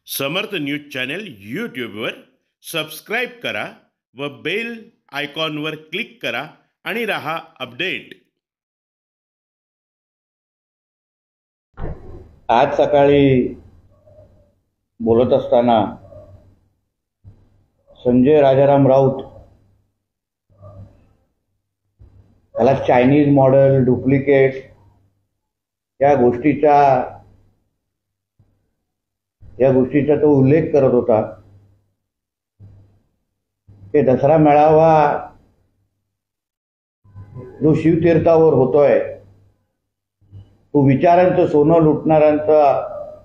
समर्थ news channel यूट्यूबवर subscribe करा व बेल आयकॉनवर क्लिक करा आणि रहा अपडेट। आज सकाळी बोलत असताना संजय राजाराम राऊत याला चायनीज मॉडेल डुप्लिकेट या गोष्टीचा तो उल्लेख करत होता की दसरा मेळावा जो शिवतीर्थावर होतोय तो विचारांचं सोनं लुटणाऱ्यांचा,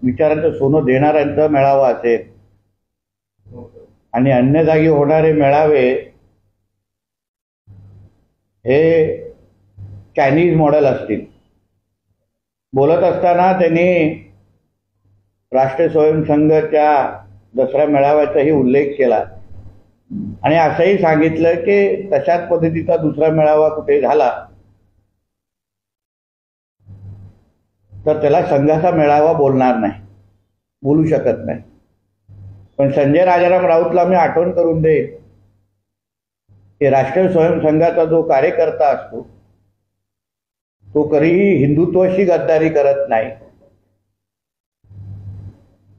विचारांचं सोनं देणाऱ्यांचा मेळावा असेल आणि अन्य जागी होणारे मेळावे हे चायनीज मॉडेल असतील। बोलत असताना त्यांनी राष्ट्रीय स्वयंसंघाच्या दसरा मेळाव्याचाही उल्लेख केला आणि असंही सांगितलं की तशाच पद्धतीचा दुसरा मेळावा कुठे झाला तर त्याला संघाचा मेळावा बोलू शकत नाही। पण संजय राजाराम राऊतला मी आठवण करून देईन की राष्ट्रीय स्वयंसंघाचा जो कार्यकर्ता असतो तो कधीही हिंदुत्वाशी गद्दारी करत नाही,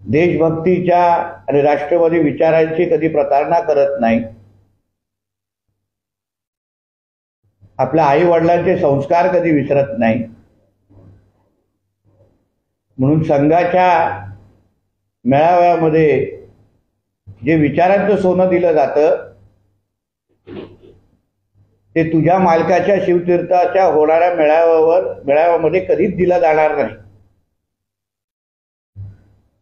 देशभक्तीच्या आणि राष्ट्रवादी विचारांची कधी प्रतारणा करत नाही, आपल्या आई वडिलांचे संस्कार कधी विसरत नाही। म्हणून संघाच्या मेळाव्यामध्ये जे विचारांचं सोनं दिलं जातं ते तुझ्या मालकाच्या शिवतीर्थाच्या होणाऱ्या मेळाव्यामध्ये कधीच दिलं जाणार नाही।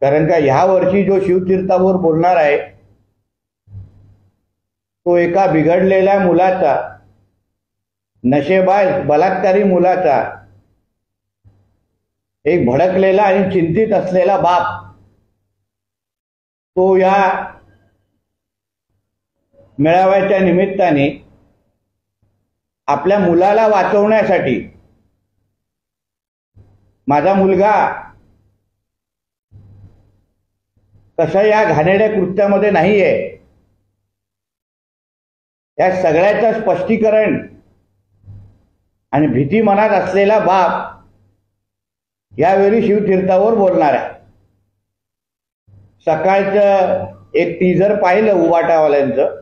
कारण का ह्या वर्षी जो शिवतीर्थावर बोलणार आहे तो एका बिघडलेल्या मुलाचा, नशेबाज बलात्कारी मुलाचा, एक भडकलेला आणि चिंतित असलेला बाप तो या मेळाव्याच्या निमित्ताने आपल्या मुलाला वाचवण्यासाठी, माझा मुलगा कशा या घाणेरड्या कृत्यामध्ये नाहीये या सगळ्याचं स्पष्टीकरण आणि भीती मनात असलेला बाप यावेळी शिवतीर्थावर बोलणार आहे। सकाळचं एक टीजर पाहिलं उबाटावाल्यांचं।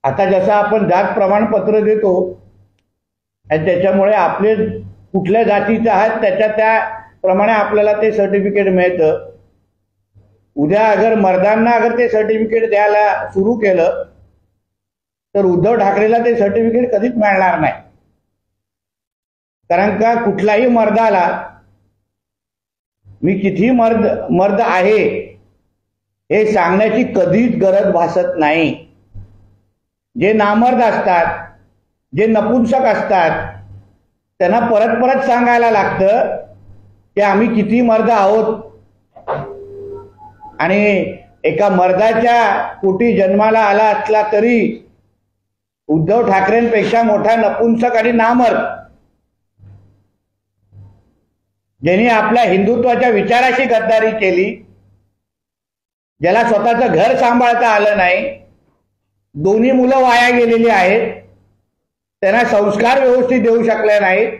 आता जसं आपण जात प्रमाणपत्र देतो आणि त्याच्यामुळे आपले कुठल्या जातीचे आहेत त्याप्रमाणे आपल्याला ते सर्टिफिकेट मिळतं। उद्या अगर मर्दांना ते सर्टिफिकेट द्यायला सुरू केलं तर उद्धव ठाकरेला ते सर्टिफिकेट कधीच मिळणार नाही। कारण का कुठलाही मर्दाला मी किती मर्द आहे हे सांगण्याची कधीच गरज भासत नाही। जे नामर्द असतात, जे नपुंसक असतात त्यांना परत परत सांगायला लागतं की आम्ही किती मर्द आहोत आणि एका मर्दाच्या पोटी जन्माला आला असला तरी उद्धव ठाकरेंपेक्षा मोठा नपुंसक आणि नामर्द, ज्यांनी आपल्या हिंदुत्वाच्या विचाराशी गद्दारी केली, ज्याला स्वतःचं घर सांभाळता आलं नाही, दोन्ही मुलं वाया गेलेली आहेत, त्यांना संस्कार व्यवस्थित देऊ शकले नाहीत।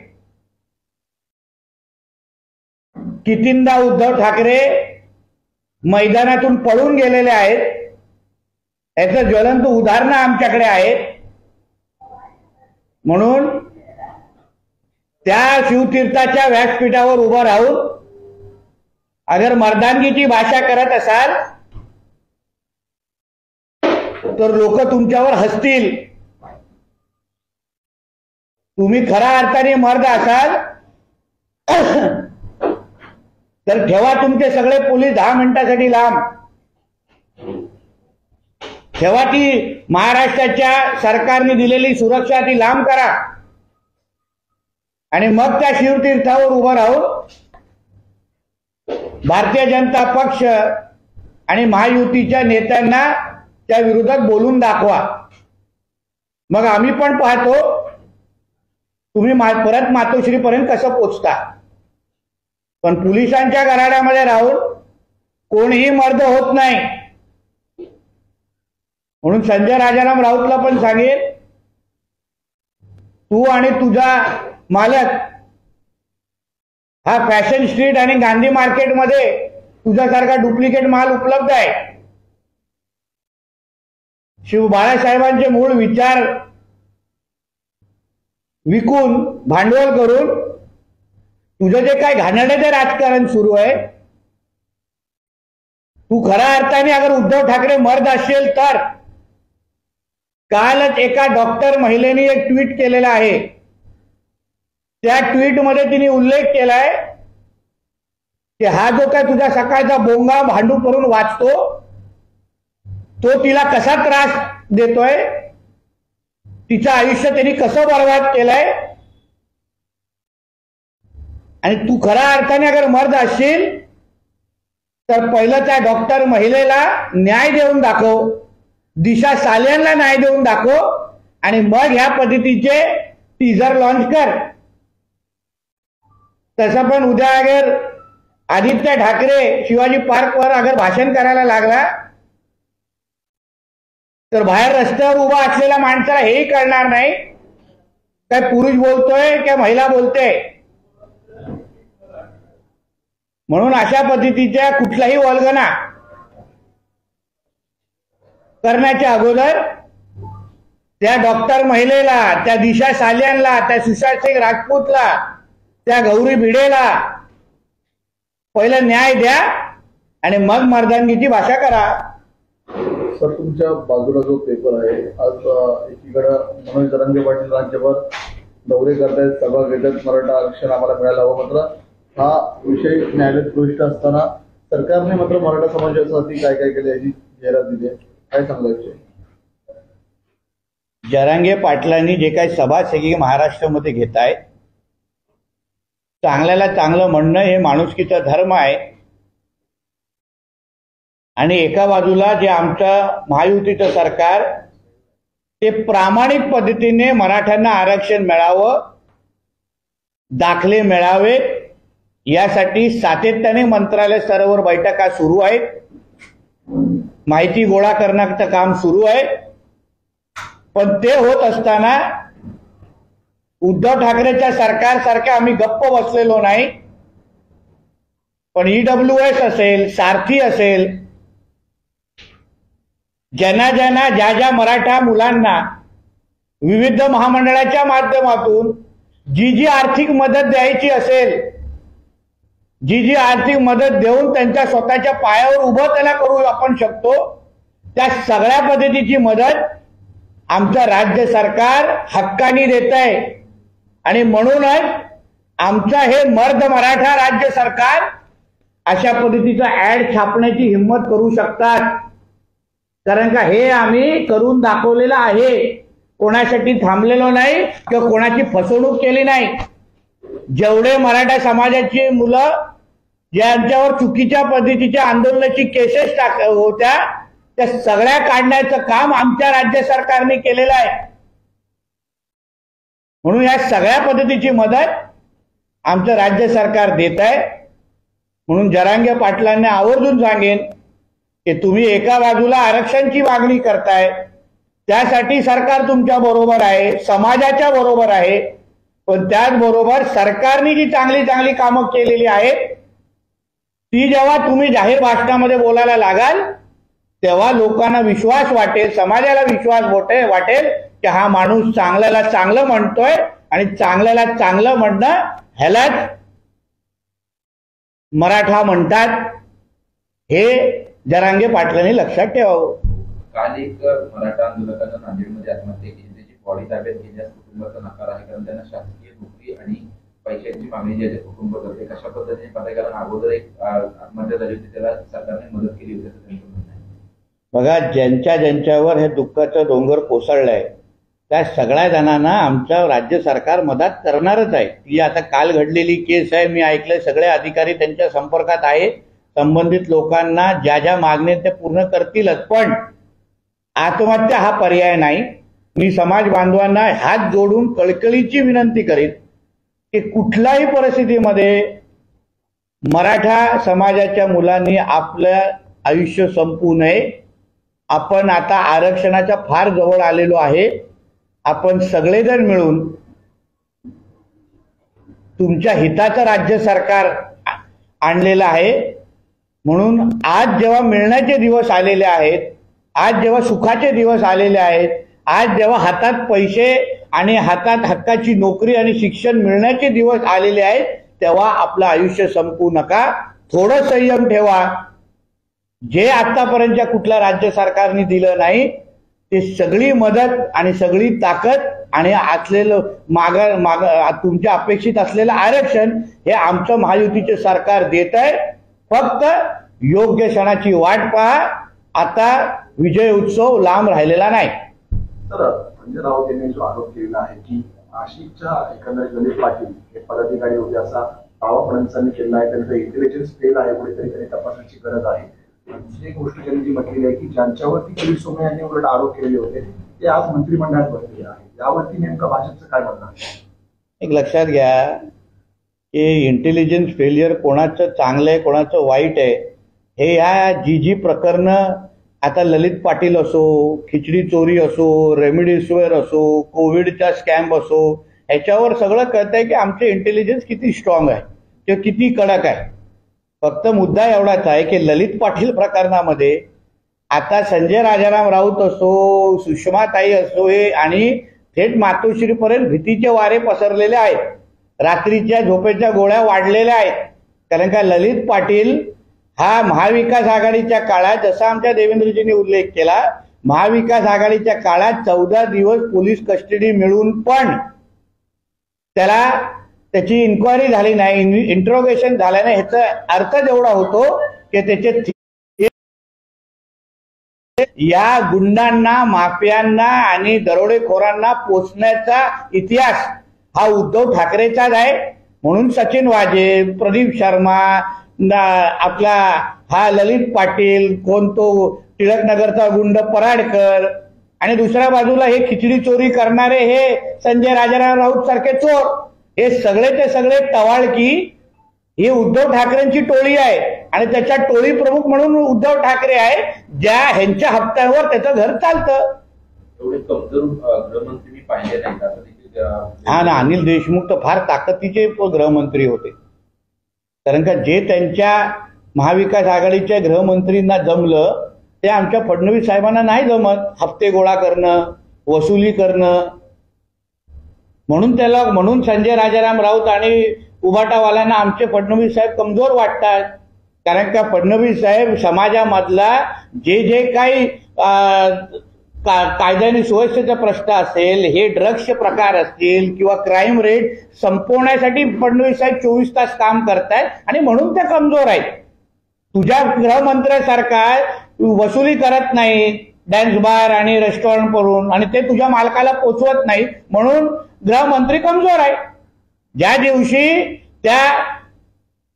कितींदा उद्धव ठाकरे मैदानातून पळून गेलेले आहेत, याचं ज्वलंत उदाहरणं आमच्याकडे आहेत। म्हणून त्या शिवतीर्थाच्या व्यासपीठावर उभं राहून अगर मर्दानगीची भाषा करत असाल तर लोक तुमच्यावर हसतील। तुम्ही खऱ्या अर्थाने मर्द असाल तर ठेवा तुमचे सगळे पोलीस 10 मिनिटासाठी लांब, ठेवा ती महाराष्ट्राच्या सरकारने दिलेली सुरक्षा ती लांब करा आणि मग त्या शिवतीर्थावर उभं राहून भारतीय जनता पक्ष आणि महायुतीच्या नेत्यांना त्या विरोधात बोलून दाखवा। मग आम्ही पण पाहतो तुम्ही परत मातोश्रीपर्यंत कसं पोहोचता। पण पोलिसांच्या घराण्यामध्ये राहून कोणीही मर्द होत नाही. म्हणून संजय राजाराम राऊतला पण सांगेल, तू आणि तुझा मालक हा फॅशन स्ट्रीट आणि गांधी मार्केटमध्ये तुझ्यासारखा डुप्लिकेट माल उपलब्ध आहे. शिव बाळासाहेबांचे मूळ विचार विकून भांडवल करून तुझं जे काय घाणेरडे राजकारण सुरू आहे, तू खऱ्या अर्थाने अगर उद्धव ठाकरे मर्द असेल तर कालच एका डॉक्टर महिलेने एक ट्विट केलेला आहे. त्या ट्विटमध्ये तिने उल्लेख केलाय की हा जो काय तुझा सकाळचा बोंगा भांडू करून वाचतो तो तिला कसा त्रास देतोय, तिचं आयुष्य त्यांनी कसं बर्बाद केलंय, आणि तू खऱ्या अर्थाने अगर मर्द असशील तर पहिलं त्या डॉक्टर महिलेला न्याय देऊन दाखव, दिशा साल्यांना न्याय देऊन दाखव, आणि मग ह्या पद्धतीचे टीजर लॉन्च कर. तसं पण उद्या अगर आदित्य ठाकरे शिवाजी पार्कवर अगर भाषण करायला लागला तर बाहेर रस्त्यावर उभा असलेल्या माणसाला हेही कळणार नाही काय पुरुष बोलतोय काय महिला बोलते. म्हणून अशा पद्धतीच्या कुठलाही वल्गना करण्याच्या अगोदर त्या डॉक्टर महिलेला, त्या दिशा सालियानला, त्या सुशांत सिंग राजपूतला, त्या गौरी भिडेला पहिलं न्याय द्या आणि मग मर्दानगीची भाषा करा. सर, तुमच्या बाजूला जो पेपर आहे, आज एकीकडे मनोज जरांगे पाटील राज्यभर दौरे करतायत, सभा घेतात, मराठा आरक्षण आम्हाला मिळायला हवं. मात्र हा विषय न्यायालयात प्रविष्ट असताना सरकारने मात्र मराठा समाजासाठी काय काय केले याची जाहिरात दिली आहे. काय सांगला विषय? जरांगे पाटलांनी जे काही सभा सगळी महाराष्ट्रामध्ये घेत आहे, चांगल्याला चांगलं म्हणणं हे माणुसकीचा धर्म आहे. आणि एका बाजूला जे आमचं महायुतीचं सरकार ते प्रामाणिक पद्धतीने मराठ्यांना आरक्षण मिळावं, दाखले मिळावे यासाठी सातत्याने मंत्रालय स्तरावर बैठका सुरू आहेत, माहिती गोळा करण्याचं काम सुरू आहे. पण ते होत असताना उद्धव ठाकरेच्या सरकारसारखे आम्ही गप्प बसलेलो नाही. पण EWS असेल, सारथी असेल, ज्या ज्या मराठा मुलांना विविध महामंडळाच्या माध्यमातून जी आर्थिक मदत द्यायची असेल, जी आर्थिक मदत देऊन त्यांच्या स्वतःच्या पायावर उभं त्याला करू आपण शकतो, त्या सगळ्या पद्धतीची मदत आमचं राज्य सरकार हक्कानी देत आहे. आणि म्हणूनच आमचं हे मर्द मराठा राज्य सरकार अशा पद्धतीचा ऍड छापण्याची हिंमत करू शकतात. कारण का हे आम्ही करून दाखवलेलं आहे, कोणासाठी थांबलेलो नाही किंवा कोणाची फसवणूक केली नाही. जेवढे मराठा समाजाची मुलं ज्यांच्यावर चुकीच्या पद्धतीच्या आंदोलनाची केसेस होत्या त्या सगळ्या काढण्याचं काम आमच्या राज्य सरकारने केलेलं आहे. म्हणून या सगळ्या पद्धतीची मदत आमचं राज्य सरकार देत आहे. म्हणून जरांगे पाटलांना आवर्जून सांगेन की तुम्ही एका बाजूला आरक्षणाची मागणी करताय, त्यासाठी सरकार तुमच्या बरोबर आहे, समाजाच्या बरोबर आहे. पण त्याचबरोबर सरकारने जी चांगली चांगली कामं केलेली आहेत ती जेव्हा तुम्ही जाहीर भाषणामध्ये बोलायला लागाल तेव्हा लोकांना विश्वास वाटेल, समाजाला विश्वास वाटेल की हा माणूस चांगल्याला चांगलं म्हणतोय आणि चांगल्याला चांगलं म्हणणं ह्यालाच मराठा म्हणतात. हे जरांगे पाटलांनी लक्षात ठेवावं. काल एक मराठा आंदोलकांना नांदेडमध्ये आत्महत्या केली, त्याची बॉडी ताब्यात घेण्यास कुटुंबाचा नकार आहे, कारण त्यांना शासकीय नोकरी आणि पैशांची मागणी जी आहे कुटुंब करते. कशा पद्धतीने पाहताय, कारण अगोदर एक आत्महत्या झाली होती, त्याला सरकारने मदत केली होती असं त्यांचं म्हणणं आहे. बघा, ज्यांच्यावर हे दुःखाचं डोंगर कोसळलंय त्या सगळ्या जणांना आमचं राज्य सरकार मदत करणारच आहे. ती आता काल घडलेली केस आहे, मी ऐकलंय सगळे अधिकारी त्यांच्या संपर्कात आहे. संबंधित लोकांना ज्या मागण्या ते पूर्ण करतीलच. पण आत्महत्या हा पर्याय नाही. मी समाज बांधवांना हात जोडून कळकळीची विनंती करीन की कुठल्याही परिस्थितीमध्ये मराठा समाजाच्या मुलांनी आपलं आयुष्य संपवू नये. आपण आता आरक्षणाच्या फार जवळ आलेलो आहे. आपण सगळेजण मिळून तुमच्या हिताचं राज्य सरकार आणलेलं आहे. म्हणून आज जेव्हा मिळण्याचे दिवस आलेले आहेत, आज जेव्हा सुखाचे दिवस आलेले आहेत, आज जेव्हा हातात पैसे आणि हातात हक्काची नोकरी आणि शिक्षण मिळण्याचे दिवस आलेले आहेत, तेव्हा आपलं आयुष्य संपवू नका. थोडं संयम ठेवा. जे आतापर्यंतच्या कुठल्या राज्य सरकारने दिलं नाही ते सगळी मदत आणि सगळी ताकद आणि असलेलं तुमच्या अपेक्षित असलेलं आरक्षण हे आमचं महायुतीचे सरकार देत आहे. फक्त योग्य क्षणाची वाट पहा. आता विजय उत्सव लांब राहिलेला नाही. तर संजय राऊत यांनी जो आरोप केलेला आहे की नाशिकच्या एकंदरीत ललित पाटील हे पदाधिकारी होते असा दावा फडणवीसांनी केला आहे. त्यांचं इंटेलिजन्स फेल आहे, कुठेतरी त्यांनी तपासण्याची गरज आहे. दुसरी एक गोष्ट त्यांनी जी म्हटलेली आहे की ज्यांच्यावरती किरीट सोमय्या यांनी उलट आरोप केलेले होते ते आज मंत्रिमंडळात बसलेले आहे. यावरती नेमकं भाजपचं काय म्हणणं आहे? एक लक्षात घ्या की इंटेलिजन्स फेलियर कोणाचं चांगलं आहे कोणाचं वाईट आहे हे ह्या जी प्रकरणं आता ललित पाटील असो, खिचडी चोरी असो, रेमडेसिवीर असो, कोविडचा स्कॅम असो, ह्याच्यावर सगळं कळतंय की आमचे इंटेलिजन्स किती स्ट्रॉंग आहे, ते किती कडक आहे. फक्त मुद्दा एवढाच आहे की ललित पाटील प्रकरणामध्ये आता संजय राजाराम राऊत असो, सुषमाताई असो हे आणि थेट मातोश्रीपर्यंत भीतीचे वारे पसरलेले आहेत. रात्रीच्या झोपेच्या गोळ्या वाढलेल्या आहेत. कारण का ललित पाटील हा महाविकास आघाडीच्या काळात, जसा आमच्या देवेंद्रजींनी उल्लेख केला, महाविकास आघाडीच्या काळात 14 दिवस पोलीस कस्टडी मिळून पण त्याची इन्क्वायरी झाली नाही, इंट्रोगेशन झालं नाही. ह्याचा अर्थ एवढा होतो की त्याचे या गुंडांना, माफियांना आणि दरोडेखोरांना पोचण्याचा इतिहास हा उद्धव ठाकरेचाच आहे. म्हणून सचिन वाजे, प्रदीप शर्मा, आपला हा ललित पाटील, कोण तो टिळकनगरचा गुंड पराडकर आणि दुसऱ्या बाजूला हे खिचडी चोरी करणारे हे संजय राजाराम राऊत सारखे चोर, हे सगळेचे सगळे टवाळकी ही उद्धव ठाकरेंची टोळी आहे. आणि त्याच्या टोळी प्रमुख म्हणून उद्धव ठाकरे आहे, ज्या ह्यांच्या हप्त्यावर त्याचं घर चालतं. एवढे कमजोर गृहमंत्री मी पाहिले नाही. हा ना, अनिल देशमुख तर फार ताकदीचे गृहमंत्री होते. कारण का जे त्यांच्या महाविकास आघाडीच्या गृहमंत्रींना जमलं ते आमच्या फडणवीस साहेबांना नाही जमत. हप्ते गोळा करणं, वसुली करणं. म्हणून संजय राजाराम राऊत आणि उबाटावाल्यांना आमचे फडणवीस साहेब कमजोर वाटतात. कारण का फडणवीस साहेब समाजामधला जे काही कायद्याने सुव्यवस्थेचा प्रश्न असेल, हे ड्रग्सचे प्रकार असतील किंवा क्राईम रेट संपवण्यासाठी फडणवीस साहेब 24 तास काम करतायत आणि म्हणून ते कमजोर आहेत. तुझ्या गृहमंत्र्यासारखा वसुली करत नाही डॅन्स बार आणि रेस्टॉरंट करून, आणि ते तुझ्या मालकाला पोचवत नाही, म्हणून गृहमंत्री कमजोर आहे. ज्या दिवशी त्या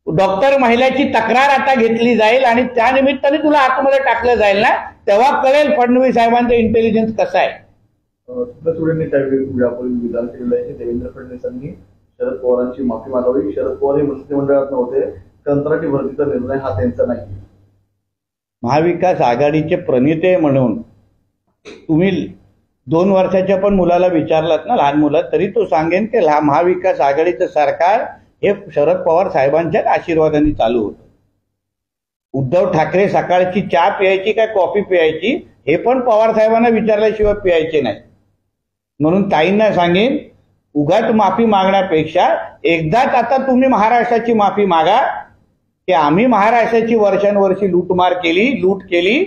डॉक्टर महिलेची तक्रार आता घेतली जाईल आणि त्या निमित्ताने तुला आतमध्ये टाकलं जाईल ना, तेव्हा कळेल फडणवीस साहेबांचं इंटेलिजन्स कसं आहे. सुप्रिया त्यावेळी यापूर्वी विधान केलेलं आहे की देवेंद्र फडणवीसांनी शरद पवारांची माफी मागावी. शरद पवार हे मंत्रिमंडळात नव्हते, कंत्राटी भरतीचा निर्णय हा त्यांचा नाही. महाविकास आघाडीचे प्रणेते म्हणून तुम्ही 2 वर्षाच्या पण मुलाला विचारलात ना, लहान मुलं, तरी तो सांगेन की महाविकास आघाडीचं सरकार हे शरद पवार साहेबांच्याच आशीर्वादाने चालू होतं. उद्धव ठाकरे सकाळची चहा प्यायची काय कॉफी प्यायची हे पण पवार साहेबांना विचारल्याशिवाय प्यायचे नाही. म्हणून ताईंना सांगेन, उगाच माफी मागण्यापेक्षा एकदाच आता तुम्ही महाराष्ट्राची माफी मागा की आम्ही महाराष्ट्राची वर्षानुवर्षी लूट केली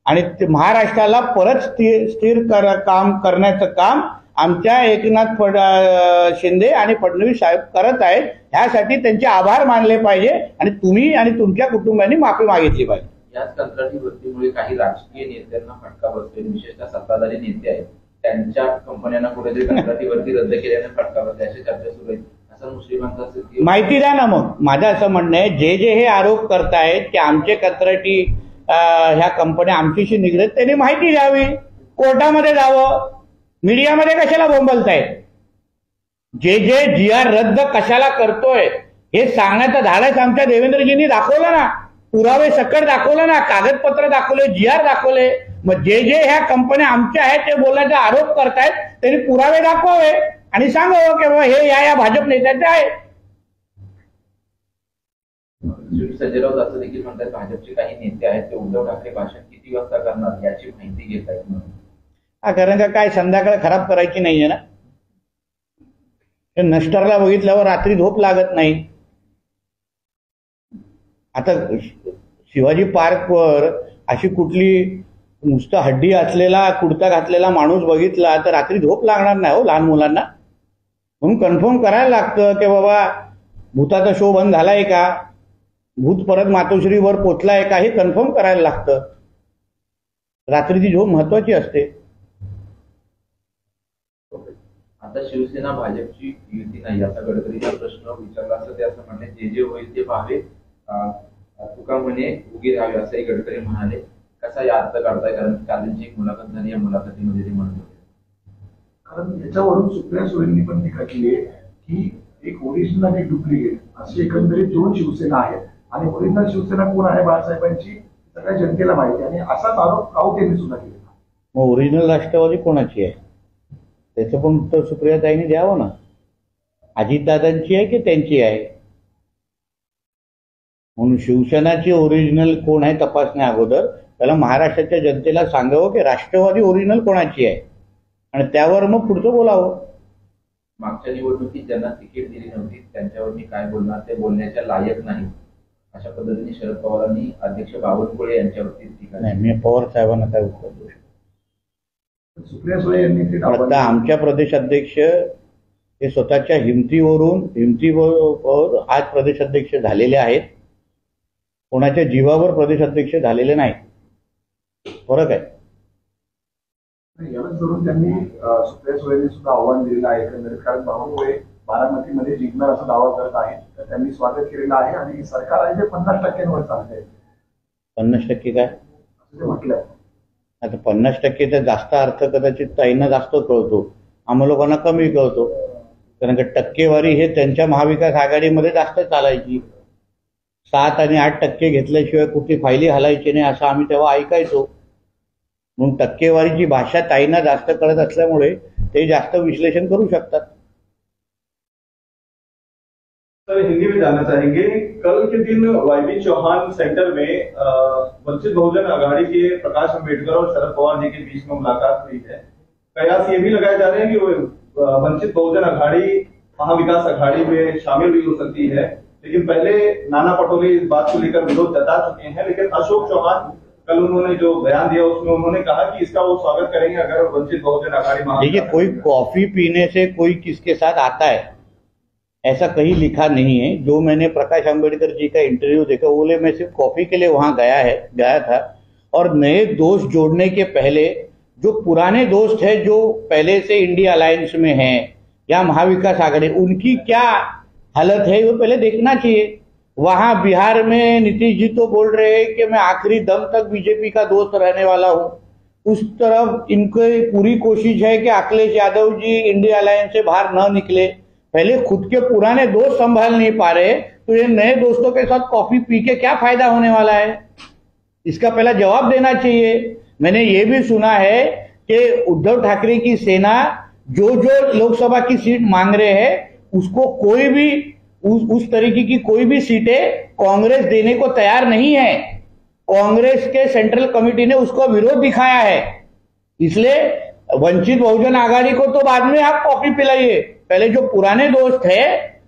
आणि महाराष्ट्राला परत स्थिर काम करण्याचं काम आमच्या एकनाथ शिंदे आणि फडणवीस साहेब करत आहेत. ह्यासाठी त्यांचे आभार मानले पाहिजे आणि तुम्ही आणि तुमच्या कुटुंबांनी माफी मागितली पाहिजे. याच कंत्राटी भरतीमुळे काही राजकीय नेत्यांना फटका बसतोय, विशेषतः सत्ताधारी नेते आहेत त्यांच्या कंपन्यांना कुठेतरी कंत्राटी भरती रद्द केल्याने फटका बसला अशी चर्चा सुरू आहे. असं मुस्लिमांचा माहिती द्या ना. मग माझं असं म्हणणं आहे, जे हे आरोप करतायत की आमचे कंत्राटी ह्या कंपन्या आमच्याशी निगडीत, त्यांनी माहिती द्यावी, कोर्टामध्ये जावं. मीडियामध्ये कशाला बोंबलतायत? जे GR रद्द कशाला करतोय हे सांगण्याचं धाडस आमच्या देवेंद्रजींनी दाखवलं ना, पुरावे सकट दाखवलं ना, कागदपत्र दाखवले, GR दाखवले. मग जे ह्या कंपन्या आमच्या आहेत ते बोलण्याचा आरोप करतायत त्यांनी पुरावे दाखवावे आणि सांगावं की बाबा हे या भाजप नेत्याचे आहे. संजय राऊत असं देखील म्हणतात भाजपचे काही नेते आहेत ते उद्धव ठाकरे भाषण किती वाजता करणार याची माहिती घेत आहेत म्हणून. कारण का काय संध्याकाळ खराब करायची नाहीये ना. नष्टरला बघितल्यावर रात्री झोप लागत नाही. आता शिवाजी पार्कवर अशी कुठली नुसतं हड्डी असलेला कुर्ता घातलेला माणूस बघितला तर रात्री झोप लागणार नाही हो लहान मुलांना. म्हणून कन्फर्म करायला लागतं की बाबा भूताचा शो बंद झालाय का, भूत परत मातोश्रीवर पोचलाय का, हे कन्फर्म करायला लागतं. रात्रीची झोप महत्वाची असते. आता शिवसेना भाजपची युती नाही असा गडकरीचा प्रश्न विचारला असं ते असं म्हणले जे होईल ते पाहावे, तुका म्हणे उगी राहावे असंही गडकरी म्हणाले. कसा या अर्थ काढताय, कारण कालची एक मुलाखत झाली, या मुलाखतीमध्ये ते म्हणत होते. कारण याच्यावरून सुप्रिया सुळेंनी पण टीका केली आहे की एक ओरिजिनल आणि एक डुप्लिकेट अशी एकंदरीत 2 शिवसेना आहेत आणि ओरिजिनल शिवसेना कोण आहे बाळासाहेबांची सगळ्या जनतेला माहिती आहे आणि असाच आरोप राऊत यांनी सुद्धा केला. मग ओरिजिनल राष्ट्रवादी कोणाची आहे त्याचं पण उत्तर सुप्रियाताईंनी द्यावं ना. अजितदादांची आहे की त्यांची आहे. म्हणून शिवसेनाची ओरिजिनल कोण आहे तपासण्या अगोदर त्याला महाराष्ट्राच्या जनतेला सांगावं की राष्ट्रवादी ओरिजिनल कोणाची आहे आणि त्यावर मग पुढचं बोलावं. मागच्या निवडणुकीत ज्यांना तिकीट दिली नव्हती त्यांच्यावर मी काय बोलणार, ते बोलण्याच्या लायक नाही अशा पद्धतीने शरद पवारांनी अध्यक्ष बावनकुळे यांच्यावरती टीका. नाही, मी पवार साहेबांना काय उत्तर देऊ शकतो. सुप्रिया सुळे यांनी ते आता आमच्या प्रदेशाध्यक्ष हे स्वतःच्या हिमतीवर आज प्रदेशाध्यक्ष झालेले आहेत. कोणाच्या जीवावर प्रदेशाध्यक्ष झालेले नाही. फरक आहे. यालाच धरून त्यांनी सुप्रिया सुळेंनी सुद्धा आव्हान दिलेलं आहे एकंदरीत, कारण बावनकुळे बारामतीमध्ये जिंकणार असा दावा करत आहेत. तर त्यांनी स्वागत केलेलं आहे आणि सरकार आहे ते 50% चालतंय. 50% काय असं ते म्हटलंय. आता 50% तर जास्त अर्थ कदाचित ताईंना जास्त कळतो, आम्हा लोकांना कमी कळतो. कारण का टक्केवारी हे त्यांच्या महाविकास आघाडीमध्ये जास्त चालायची. 7 आणि 8% घेतल्याशिवाय कुठली फायली हलायची नाही असं आम्ही तेव्हा ऐकायचो. म्हणून टक्केवारीची भाषा ताईंना जास्त कळत असल्यामुळे ते जास्त विश्लेषण करू शकतात. सर हिंदी में जानना चाहेंगे, कल के दिन वाईबी चौहान सेंटर में वंचित बहुजन आघाड़ी के प्रकाश अम्बेडकर और शरद पवार जी के बीच में मुलाकात हुई है. कयास ये भी लगाए जा रहे हैं कि वंचित बहुजन आघाड़ी महाविकास आघाड़ी में शामिल भी हो सकती है, लेकिन पहले नाना पटोले इस बात को लेकर विरोध जता चुके हैं. लेकिन अशोक चौहान कल उन्होंने जो बयान दिया उसमें उन्होंने कहा कि इसका वो स्वागत करेंगे अगर वंचित बहुजन आघाड़ी. देखिए, कोई कॉफी पीने से कोई किसके साथ आता है ऐसा कहीं लिखा नहीं है. जो मैंने प्रकाश अम्बेडकर जी का इंटरव्यू देखा, बोले मैं सिर्फ कॉफी के लिए वहां गया था और नए दोस्त जोड़ने के पहले जो पुराने दोस्त है जो पहले से इंडिया अलायंस में हैं या महाविकास आघाड़ी, उनकी क्या हालत है वो पहले देखना चाहिए. वहां बिहार में नीतीश जी तो बोल रहे हैं कि मैं आखिरी दम तक बीजेपी का दोस्त रहने वाला हूं. उस तरफ इनकी पूरी कोशिश है कि अखिलेश यादव जी इंडिया अलायंस से बाहर न निकले. पहले खुद के पुराने दोस्त संभाल नहीं पा रहे तो ये नए दोस्तों के साथ कॉफी पी के क्या फायदा होने वाला है, इसका पहला जवाब देना चाहिए. मैंने ये भी सुना है कि उद्धव ठाकरे की सेना जो लोकसभा की सीट मांग रहे हैं उसको कोई भी उस तरीके की कोई भी सीटें कांग्रेस देने को तैयार नहीं है. कांग्रेस के सेंट्रल कमेटी ने उसको विरोध दिखाया है. इसलिए वंचित बहुजन आघाड़ी को तो बाद में आप कॉफी पिलाइए, पहले जो पुराने दोस्त है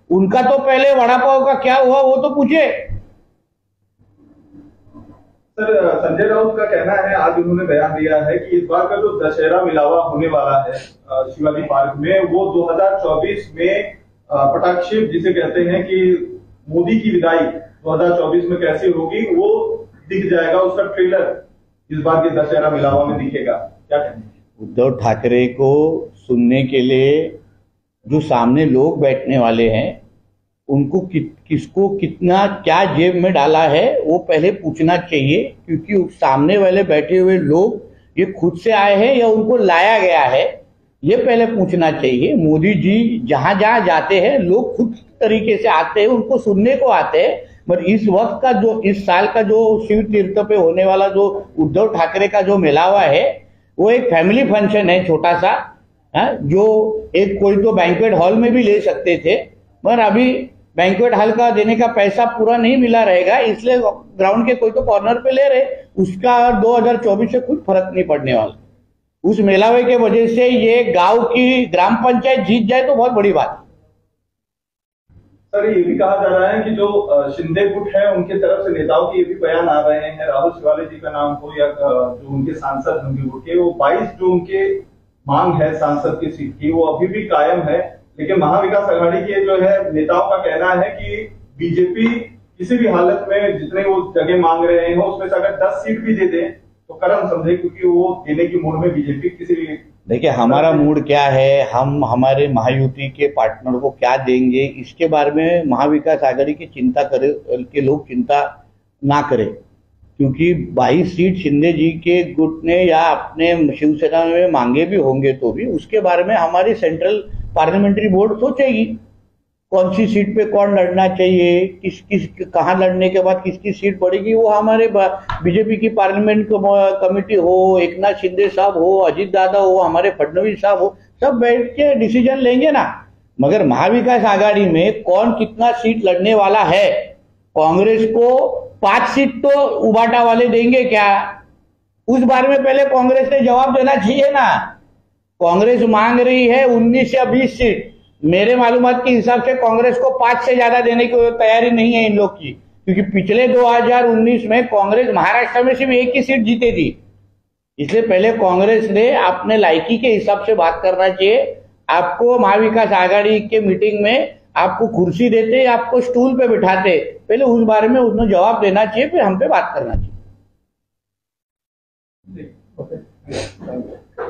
उनका तो पहले वड़ा पाव का क्या हुआ वो तो पूछे. सर संजय राउत का कहना है, आज उन्होंने बयान दिया है कि इस बार का जो दशहरा मिलावा होने वाला है शिवाजी पार्क में वो 2024 में पटाक्षेप जिसे कहते हैं कि मोदी की विदाई 2024 में कैसी होगी वो दिख जाएगा, उसका ट्रेलर इस बार के दशहरा मिलावा में दिखेगा. क्या कहेंगे? उद्धव ठाकरे को सुनने के लिए जो सामने लोग बैठने वाले हैं उनको किसको कितना क्या जेब में डाला है वो पहले पूछना चाहिए, क्योंकि सामने वाले बैठे हुए लोग ये खुद से आए हैं या उनको लाया गया है. ये पहले पूछना चाहिए। मोदी जी जहां जहां जाते हैं लोग खुद तरीके से आते हैं, उनको सुनने को आते हैं। पर इस वक्त का जो इस साल का जो शिव तीर्थ पे होने वाला जो उद्धव ठाकरे का जो मेलावा है वो एक फैमिली फंक्शन है छोटा सा, जो एक कोई तो बैंक्वेट हॉल में भी ले सकते थे, पर अभी बैंक्वेट हॉल का देने का पैसा पूरा नहीं मिला रहेगा, इसलिए ग्राउंड के कोई तो कॉर्नर पे ले रहे। उसका 2024 से कुछ फर्क नहीं पड़ने वाला। उस मेलावे के वजह से ये गांव की ग्राम पंचायत जीत जाए तो बहुत बड़ी बात है। सर, ये भी कहा जा रहा है कि जो शिंदे गुट है उनके तरफ से नेताओं के ये भी बयान आ रहे हैं, राहुल शिवाले जी का नाम हो या जो उनके सांसद होंगे गुट के, वो 22 जो उनके मांग है सांसद की सीट की वो अभी भी कायम है। लेकिन महाविकास आघाड़ी के जो है नेताओं का कहना है कि बीजेपी किसी भी हालत में जितने वो जगह मांग रहे हैं उसमें से अगर 10 सीट भी दे दें तो कर्म समझे, क्योंकि वो देने की मूड में बीजेपी किसी भी। देखिए, हमारा मूड क्या है, हम हमारे महायुति के पार्टनर को क्या देंगे, इसके बारे में महाविकास आघाड़ी की चिंता करे के लोग चिंता ना करें, क्योंकि 22 सीट शिंदे जी के गुट ने या अपने शिवसेना में मांगे भी होंगे तो भी उसके बारे में हमारी सेंट्रल पार्लियामेंट्री बोर्ड सोचेगी कौन सी सीट पे कौन लड़ना चाहिए, किस कहाँ लड़ने के बाद किसकी सीट बढ़ेगी। वो हमारे बीजेपी की पार्लियामेंट कमेटी हो, एकनाथ शिंदे साहब हो, अजीत दादा हो, हमारे फडणवीस साहब हो, सब बैठ के डिसीजन लेंगे ना। मगर महाविकास आघाड़ी में कौन कितना सीट लड़ने वाला है, कांग्रेस को 5 सीट तो उबाटा वाले देंगे क्या, उस बारे में पहले कांग्रेस ने जवाब देना चाहिए ना। कांग्रेस मांग रही है 19 या 20 सीट, मेरे मालूमात के हिसाब से कांग्रेस को 5 से ज्यादा देने की तैयारी नहीं है इन लोग की, क्योंकि पिछले 2019 में कांग्रेस महाराष्ट्र में सिर्फ 1 ही सीट जीती थी। इसलिए पहले कांग्रेस ने अपने लायकी के हिसाब से बात करना चाहिए। आपको महाविकास आघाड़ी के मीटिंग में आपको कुर्सी देते, आपको स्टूल पे बिठाते, पहले उस बारे में उसने जवाब देना चाहिए, फिर हम पे बात करना चाहिए। Okay, thank you.